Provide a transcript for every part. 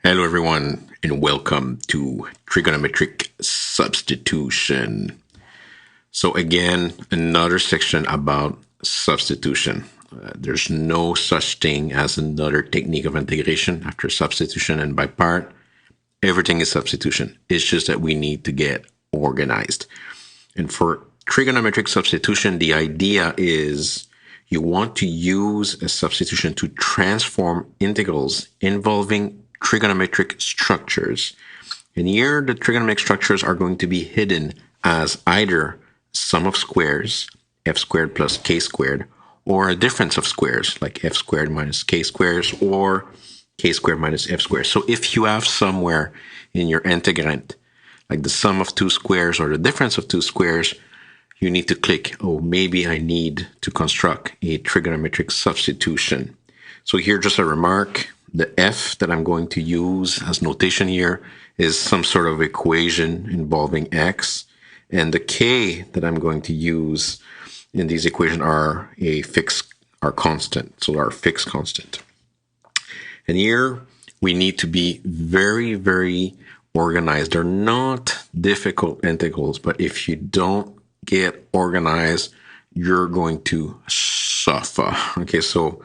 Hello, everyone, and welcome to Trigonometric Substitution. So, again, another section about substitution. There's no such thing as another technique of integration after substitution and by part. Everything is substitution. It's just that we need to get organized. And for trigonometric substitution, the idea is you want to use a substitution to transform integrals involving trigonometric structures. And here, the trigonometric structures are going to be hidden as either sum of squares, f squared plus k squared, or a difference of squares, like f squared minus k squares, or k squared minus f squared. So if you have somewhere in your integrand, like the sum of two squares or the difference of two squares, you need to click, oh, maybe I need to construct a trigonometric substitution. So here, just a remark, the f that I'm going to use as notation here is some sort of equation involving x, and the k that I'm going to use in these equations are constant, so our fixed constant. And here we need to be very, very organized. They're not difficult integrals, but if you don't get organized, you're going to suffer. Okay, so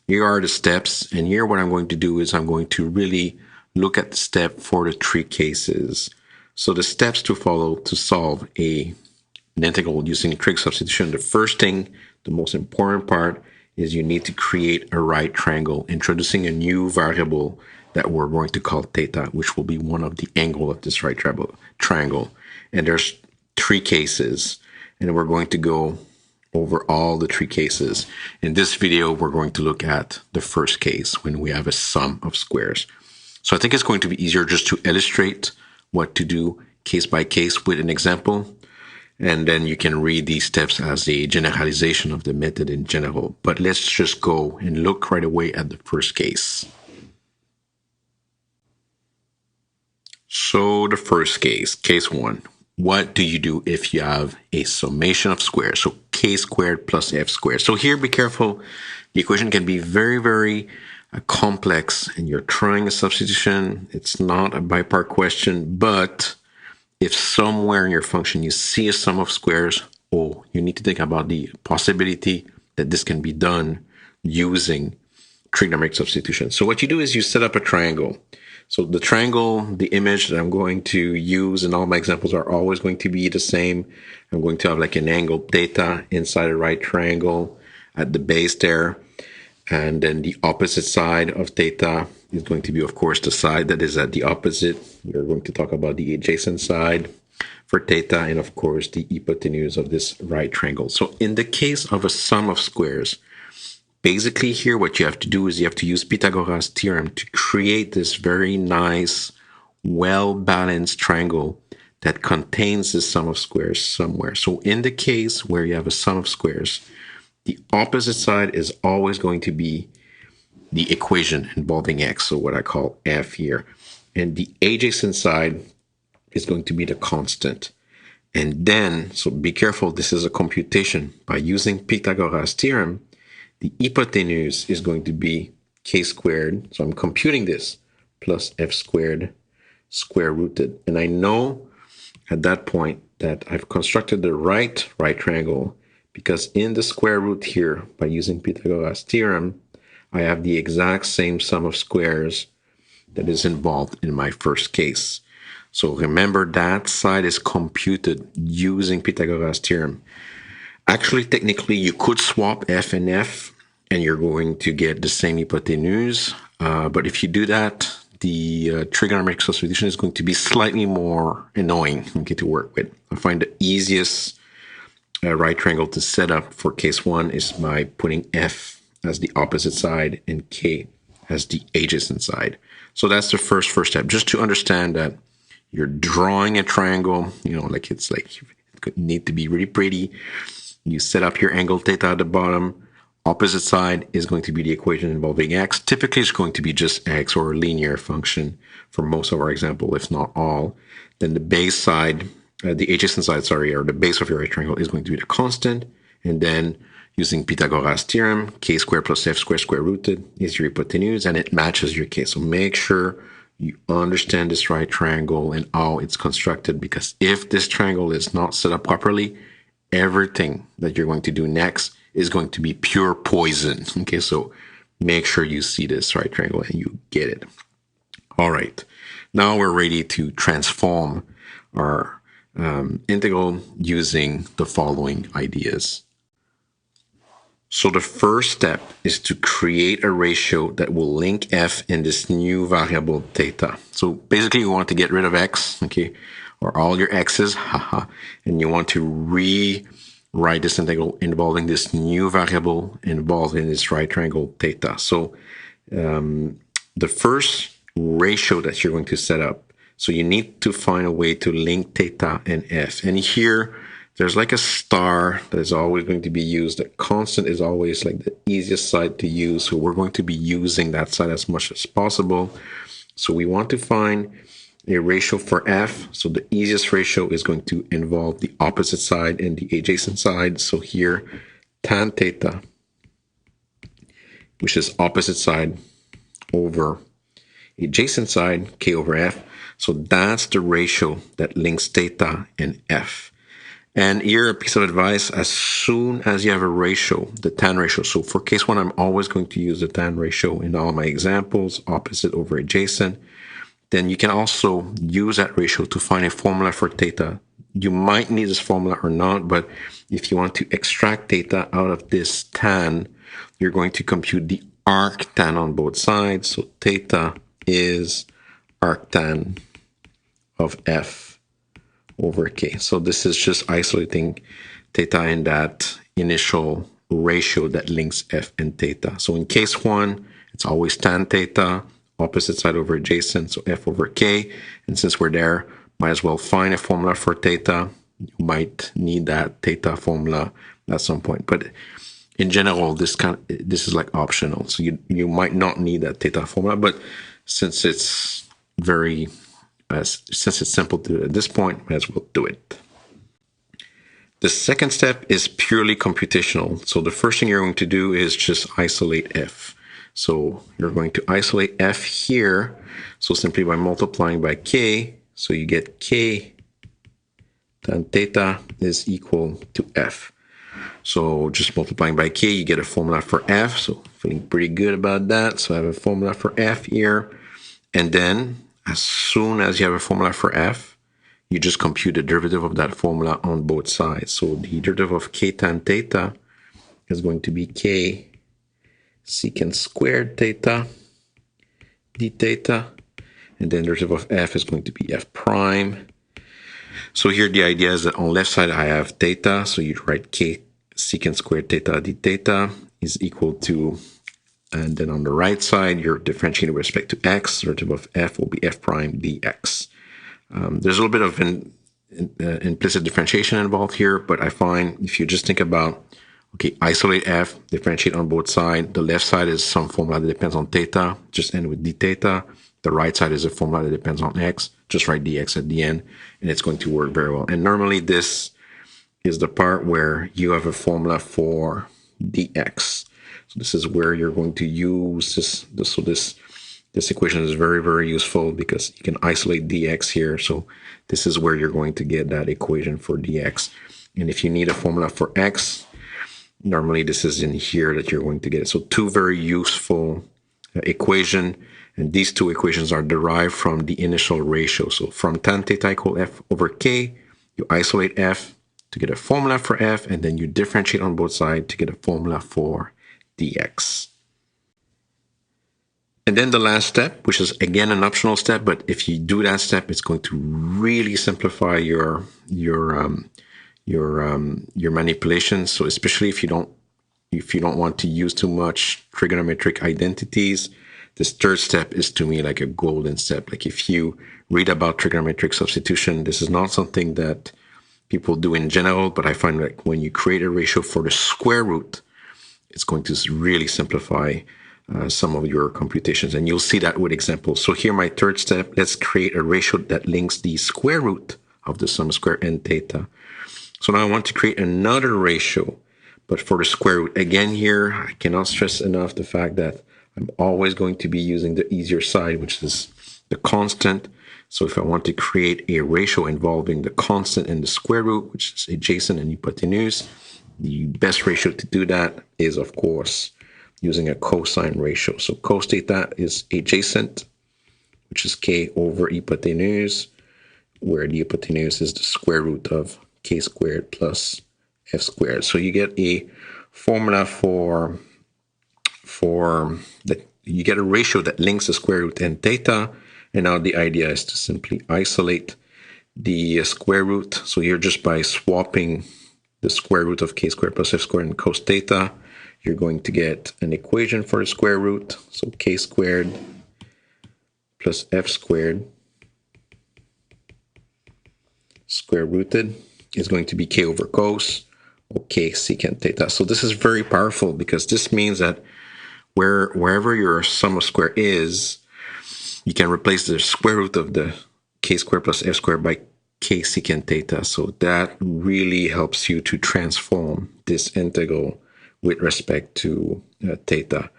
here are the steps, and here what I'm going to do is I'm going to really look at the step for the three cases. So the steps to follow to solve an integral using trig substitution. The first thing, the most important part, is you need to create a right triangle, introducing a new variable that we're going to call theta, which will be one of the angle of this right triangle. And there's three cases, and we're going to go over all the three cases. In this video, we're going to look at the first case when we have a sum of squares. So I think it's going to be easier just to illustrate what to do case by case with an example. And then you can read these steps as a generalization of the method in general. But let's just go and look right away at the first case. So the first case, case one. What do you do if you have a summation of squares? So k squared plus f squared. So here, be careful. The equation can be very, very complex, and you're trying a substitution. It's not a by-part question, but if somewhere in your function you see a sum of squares, oh, you need to think about the possibility that this can be done using trigonometric substitution. So what you do is you set up a triangle. So the triangle, the image that I'm going to use in all my examples are always going to be the same. I'm going to have like an angle theta inside a right triangle at the base there. And then the opposite side of theta is going to be, of course, the side that is at the opposite. We're going to talk about the adjacent side for theta and, of course, the hypotenuse of this right triangle. So in the case of a sum of squares, basically here what you have to do is you have to use Pythagoras' theorem to create this very nice, well-balanced triangle that contains the sum of squares somewhere. So in the case where you have a sum of squares, the opposite side is always going to be the equation involving x, so what I call f here. And the adjacent side is going to be the constant. And then, so be careful, this is a computation. By using Pythagoras' theorem, the hypotenuse is going to be k squared, so I'm computing this, plus f squared square rooted. And I know at that point that I've constructed the right triangle, because in the square root here, by using Pythagoras' theorem, I have the exact same sum of squares that is involved in my first case. So remember, that side is computed using Pythagoras' theorem. Actually, technically, you could swap f and f, and you're going to get the same hypotenuse. But if you do that, the trigonometric substitution is going to be slightly more annoying to work with. I find the easiest right triangle to set up for case one is by putting f as the opposite side and k as the adjacent side. So that's the first step, just to understand that you're drawing a triangle, like it need to be really pretty. You set up your angle theta at the bottom. Opposite side is going to be the equation involving x. Typically, it's going to be just x or a linear function for most of our example, if not all. Then the base side, the adjacent side, or the base of your right triangle is going to be the constant. And then using Pythagoras' theorem, k squared plus f squared square rooted is your hypotenuse, and it matches your case. So make sure you understand this right triangle and how it's constructed, because if this triangle is not set up properly, everything that you're going to do next is going to be pure poison. Okay, so make sure you see this right triangle and you get it. All right, now we're ready to transform our integral using the following ideas. So the first step is to create a ratio that will link f in this new variable theta. So basically you want to get rid of x, okay, or all your x's, haha, and you want to rewrite this integral involving this new variable involved in this right triangle theta. So the first ratio that you're going to set up, so you need to find a way to link theta and f. And here, there's like a star that is always going to be used. The constant is always like the easiest side to use. So we're going to be using that side as much as possible. So we want to find a ratio for f. So the easiest ratio is going to involve the opposite side and the adjacent side. So here, tan theta, which is opposite side over adjacent side, k over f. So that's the ratio that links theta and f. And here, a piece of advice, as soon as you have a ratio, the tan ratio, so for case one, I'm always going to use the tan ratio in all my examples, opposite over adjacent. Then you can also use that ratio to find a formula for theta. You might need this formula or not, but if you want to extract theta out of this tan, you're going to compute the arctan on both sides. So theta is arctan of f over k. So this is just isolating theta in that initial ratio that links f and theta. So in case one, it's always tan theta, opposite side over adjacent, so f over k. And since we're there, might as well find a formula for theta. You might need that theta formula at some point. But in general, this is like optional. So you might not need that theta formula, but since it's since it's simple to do at this point, might as well do it. The second step is purely computational. So the first thing you're going to do is just isolate f. So you're going to isolate f here. So simply by multiplying by k, so you get k tan theta is equal to f. So just multiplying by k, you get a formula for f. So feeling pretty good about that. So I have a formula for f here. And then as soon as you have a formula for f, you just compute the derivative of that formula on both sides. So the derivative of k tan theta is going to be k secant squared theta d theta. And then the derivative of f is going to be f prime. So here the idea is that on left side I have theta. So you write k secant squared theta d theta is equal to, and then on the right side, you're differentiating with respect to x. The derivative of f will be f prime dx. There's a little bit of implicit differentiation involved here, but I find if you just think about, okay, isolate f, differentiate on both sides. The left side is some formula that depends on theta, just end with d theta. The right side is a formula that depends on x, just write dx at the end, and it's going to work very well. And normally this is the part where you have a formula for dx. So this is where you're going to use this equation is very, very useful because you can isolate dx here. So this is where you're going to get that equation for dx. And if you need a formula for x, normally this is in here that you're going to get it. So two very useful equation. And these two equations are derived from the initial ratio. So from tan theta equal f over k, you isolate f to get a formula for f, and then you differentiate on both sides to get a formula for dx. And then the last step, which is again an optional step, but if you do that step, it's going to really simplify your manipulations. So especially if you don't want to use too much trigonometric identities, this third step is to me like a golden step. Like if you read about trigonometric substitution, this is not something that people do in general, but I find like when you create a ratio for the square root, it's going to really simplify some of your computations, and you'll see that with examples. So here, my third step, let's create a ratio that links the square root of the sum square n theta. So now I want to create another ratio, but for the square root. Again here, I cannot stress enough the fact that I'm always going to be using the easier side, which is the constant. So if I want to create a ratio involving the constant and the square root, which is adjacent and hypotenuse, the best ratio to do that is, of course, using a cosine ratio. So cos theta is adjacent, which is k over hypotenuse, where the hypotenuse is the square root of k squared plus f squared. So you get a formula for that. You get a ratio that links the square root and theta. And now the idea is to simply isolate the square root. So here, just by swapping the square root of k squared plus f squared and cos theta, you're going to get an equation for the square root. So k squared plus f squared square rooted is going to be k over cos, or k secant theta. So this is very powerful because this means that wherever your sum of square is, you can replace the square root of the k squared plus f squared by k secant theta. So that really helps you to transform this integral with respect to theta.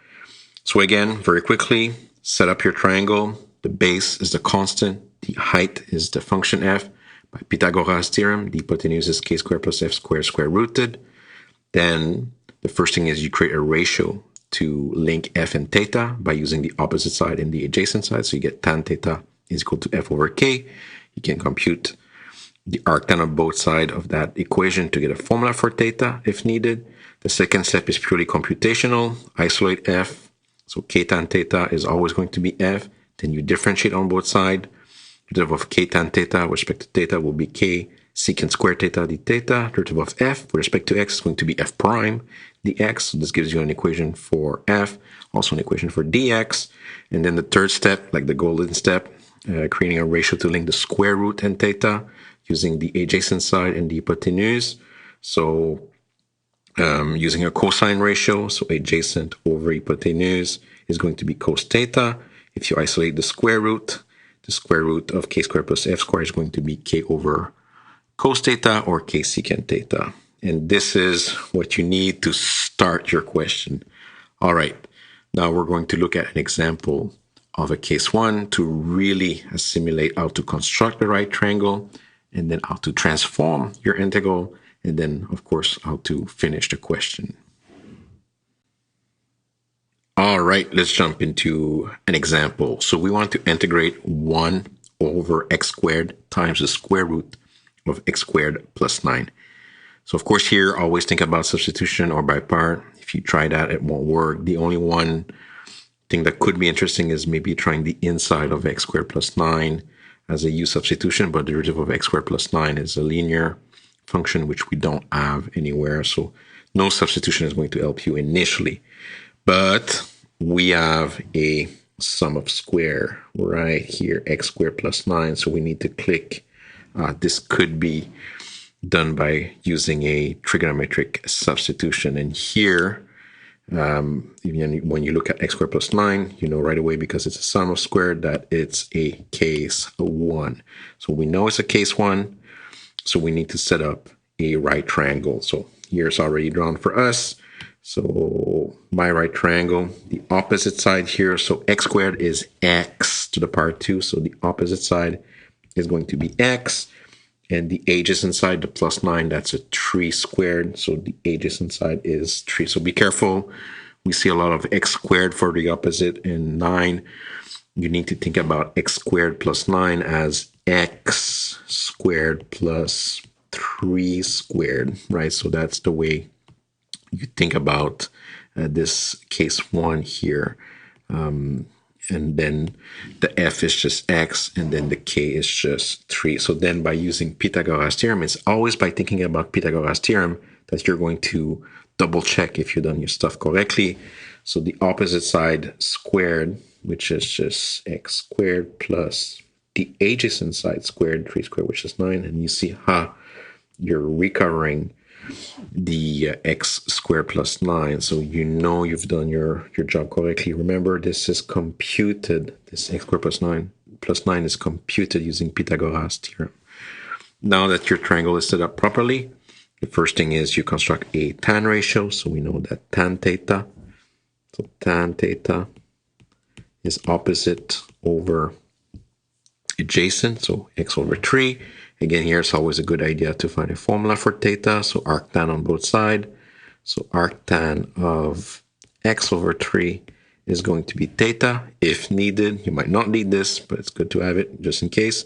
So again, very quickly, set up your triangle. The base is the constant. The height is the function f. By Pythagoras' theorem, the hypotenuse is k squared plus f squared square rooted. Then the first thing is you create a ratio to link f and theta by using the opposite side and the adjacent side. So you get tan theta is equal to f over k. You can compute the arctan of both sides of that equation to get a formula for theta if needed. The second step is purely computational. Isolate f. So k tan theta is always going to be f. Then you differentiate on both sides. Derivative of k tan theta with respect to theta will be k secant square theta d theta. Derivative of f with respect to x is going to be f prime dx. So this gives you an equation for f, also an equation for dx. And then the third step, like the golden step, creating a ratio to link the square root and theta using the adjacent side and the hypotenuse. So using a cosine ratio, so adjacent over hypotenuse is going to be cos theta. If you isolate the square root of k squared plus f squared is going to be k over cos theta or k secant theta. And this is what you need to start your question. All right, now we're going to look at an example of a case one to really assimilate how to construct the right triangle, and then how to transform your integral, and then, of course, how to finish the question. All right, let's jump into an example. So we want to integrate 1 over x squared times the square root of x squared plus 9. So, of course, here, always think about substitution or by part. If you try that, it won't work. The only one thing that could be interesting is maybe trying the inside of x squared plus 9 as a u substitution, but the derivative of x squared plus 9 is a linear function, which we don't have anywhere. So no substitution is going to help you initially. But we have a sum of square right here, x squared plus 9. So we need to click. This could be done by using a trigonometric substitution. And here, when you look at x squared plus 9, you know right away, because it's a sum of square, that it's a case 1. So we know it's a case 1. So we need to set up a right triangle. So here's already drawn for us. So my right triangle, the opposite side here, so x squared is x to the power 2. So the opposite side is going to be x. And the adjacent side, the plus 9, that's a 3 squared. So the adjacent side is 3. So be careful. We see a lot of x squared for the opposite and 9. You need to think about x squared plus 9 as x squared plus 3 squared, right? So that's the way you think about this case 1 here. And then the f is just x, and then the k is just 3. So then by using Pythagoras' theorem, it's always by thinking about Pythagoras' theorem that you're going to double check if you've done your stuff correctly. So the opposite side squared, which is just x squared, plus the adjacent side squared, 3 squared, which is 9. And you see how you're recovering the x squared plus 9. So you know you've done your job correctly. Remember, this is computed. This x squared plus 9 is computed using Pythagoras' theorem. Now that your triangle is set up properly, the first thing is you construct a tan ratio. So we know that tan theta, so tan theta is opposite over adjacent, so x over 3. Again, here it's always a good idea to find a formula for theta, so arctan on both sides. So arctan of x over 3 is going to be theta if needed. You might not need this, but it's good to have it just in case.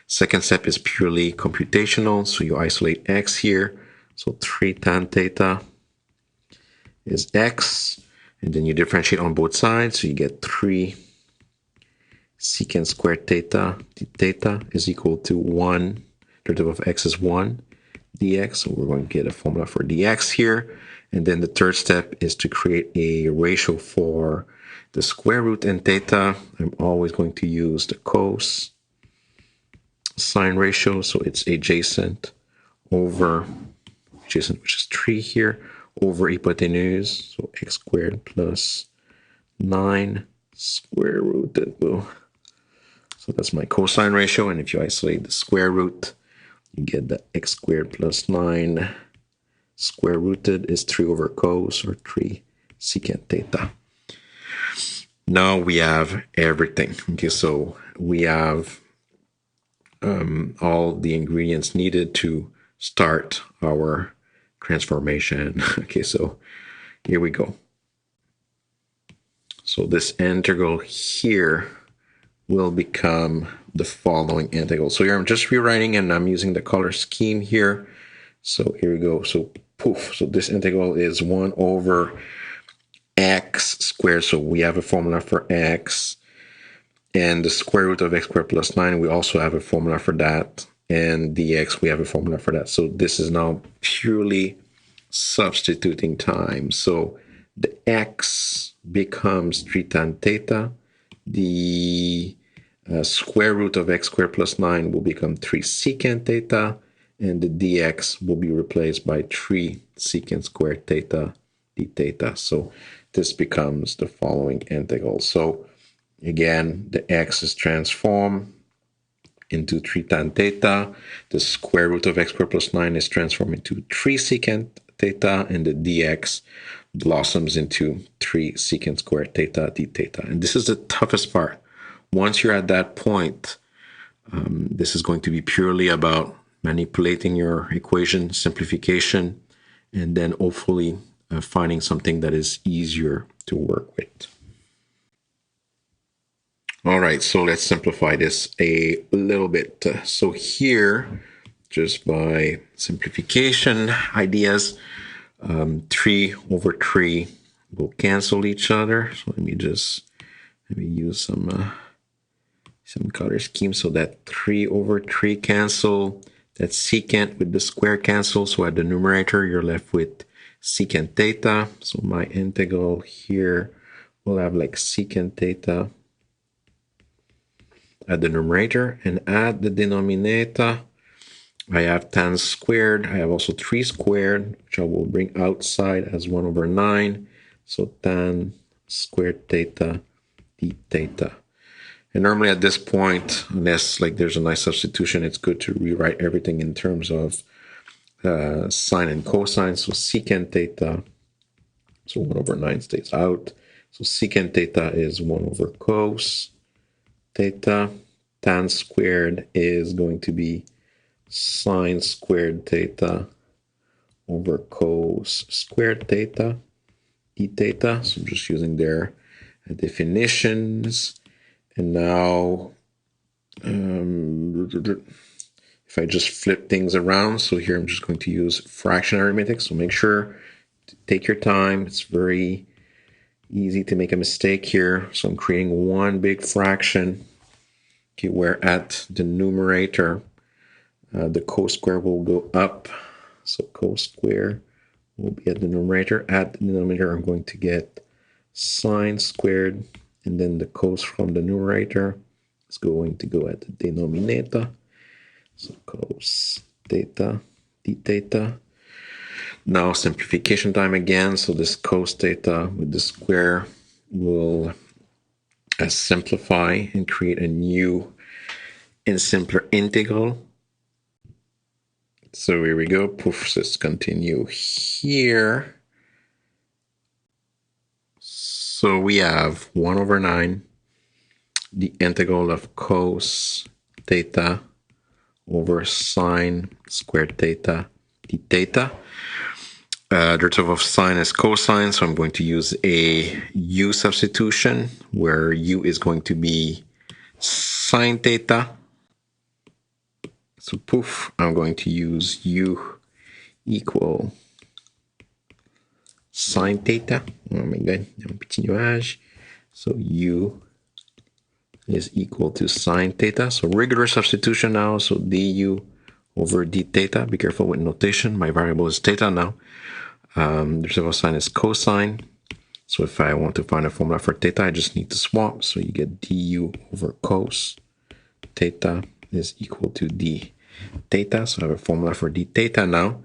Second step is purely computational, so you isolate x here. So 3 tan theta is x, and then you differentiate on both sides, so you get 3 secant squared theta. The theta is equal to 1, derivative of x is 1 dx, so we're going to get a formula for dx here. And then the third step is to create a ratio for the square root in theta. I'm always going to use the cos sine ratio, so it's adjacent over adjacent, which is 3 here, over hypotenuse, so x squared plus 9 square rooted. So that's my cosine ratio, and if you isolate the square root, you get that x squared plus 9 square rooted is 3 over cos, or 3 secant theta. Now we have everything. Okay, so we have all the ingredients needed to start our transformation. Okay, so here we go. So this integral here will become the following integral. So here I'm just rewriting and I'm using the color scheme here. So here we go. So poof. So this integral is 1 over x squared. So we have a formula for x. And the square root of x squared plus 9, we also have a formula for that. And dx, we have a formula for that. So this is now purely substituting time. So the x becomes 3 tan theta. The square root of x squared plus 9 will become 3 secant theta. And the dx will be replaced by 3 secant squared theta d theta. So this becomes the following integral. So again, the x is transformed into 3 tan theta. The square root of x squared plus 9 is transformed into 3 secant theta, and the dx blossoms into 3 secant squared theta d theta. And this is the toughest part. Once you're at that point, this is going to be purely about manipulating your equation, simplification, and then hopefully finding something that is easier to work with. All right, so let's simplify this a little bit. So here, just by simplification ideas, 3 over 3 will cancel each other. So let me use some color scheme so that 3 over 3 cancel. That secant with the square cancel. So at the numerator, you're left with secant theta. So my integral here will have like secant theta at the numerator, and at the denominator, I have tan squared. I have also 3 squared, which I will bring outside as 1 over 9. So tan squared theta d theta. And normally at this point, unless like there's a nice substitution, it's good to rewrite everything in terms of sine and cosine. So secant theta, so 1 over 9 stays out. So secant theta is 1 over cos theta. Tan squared is going to be sine squared theta over cos squared theta d theta. So I'm just using their definitions. And now, if I just flip things around, so here I'm just going to use fraction arithmetic. So make sure to take your time. It's very easy to make a mistake here. So I'm creating one big fraction, okay, where at the numerator, the cos square will go up. So cos square will be at the numerator. At the denominator, I'm going to get sine squared, and then the cos from the numerator is going to go at the denominator. So cos theta d theta. Now simplification time again. So this cos theta with the square will simplify and create a new and simpler integral. So here we go. Poof, let's continue here. So we have 1 over 9, the integral of cos theta over sine squared theta d theta. Derivative of sine is cosine, so I'm going to use a u substitution where u is going to be sine theta. So poof, I'm going to use u equal sine theta. Oh my god, un petit nuage. So u is equal to sine theta. So regular substitution now. So du over d theta. Be careful with notation. My variable is theta now. The derivative of sine is cosine. So if I want to find a formula for theta, I just need to swap. So you get du over cos theta is equal to d theta. So I have a formula for d theta now.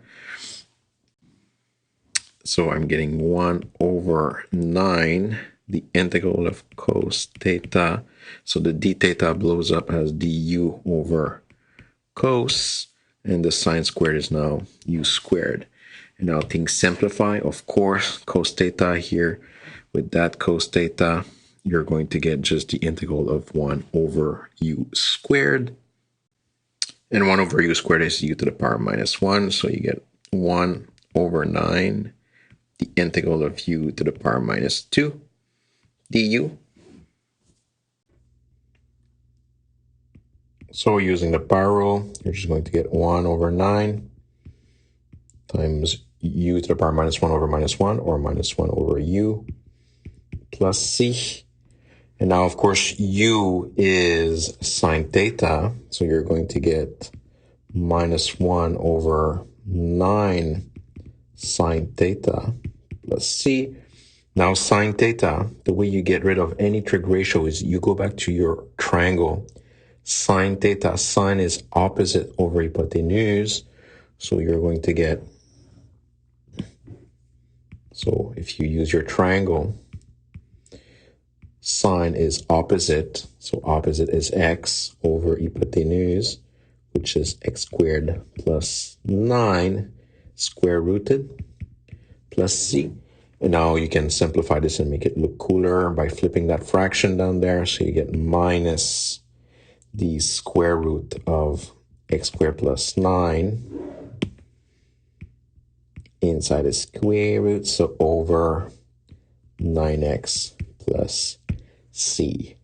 So I'm getting 1 over 9, the integral of cos theta. So the d theta blows up as du over cos, and the sine squared is now u squared. And now things simplify. Of course, cos theta here, with that cos theta, you're going to get just the integral of 1 over u squared. And 1 over u squared is u to the power minus 1. So you get 1 over 9, the integral of u to the power minus 2 du. So using the power rule, you're just going to get 1 over 9 times u to the power minus 1 over minus 1, or minus 1 over u plus c. And now, of course, u is sine theta, so you're going to get minus 1 over 9 sine theta plus c. Now, sine theta, the way you get rid of any trig ratio is you go back to your triangle. Sine theta, sine is opposite over hypotenuse, so you're going to get, so if you use your triangle, sine is opposite, so opposite is x over hypotenuse, which is x squared plus 9 square rooted plus c. And now you can simplify this and make it look cooler by flipping that fraction down there, so you get minus the square root of x squared plus 9 inside the square root, so over 9x plus c.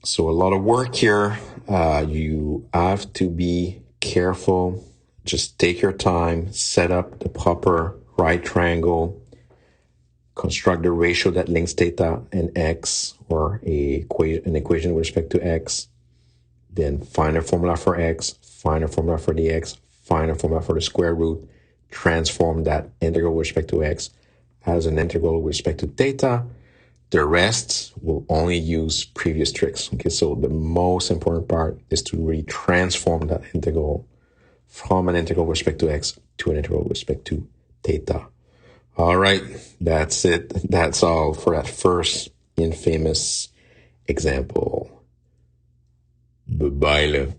So a lot of work here. You have to be careful. Just take your time, set up the proper right triangle, construct the ratio that links theta and x, or an equation with respect to x. Then find a formula for x, find a formula for dx, find a formula for the square root, transform that integral with respect to x as an integral with respect to theta. The rest will only use previous tricks. Okay, so the most important part is to really transform that integral from an integral with respect to x to an integral with respect to theta. All right, that's it. That's all for that first infamous example. Bye-bye.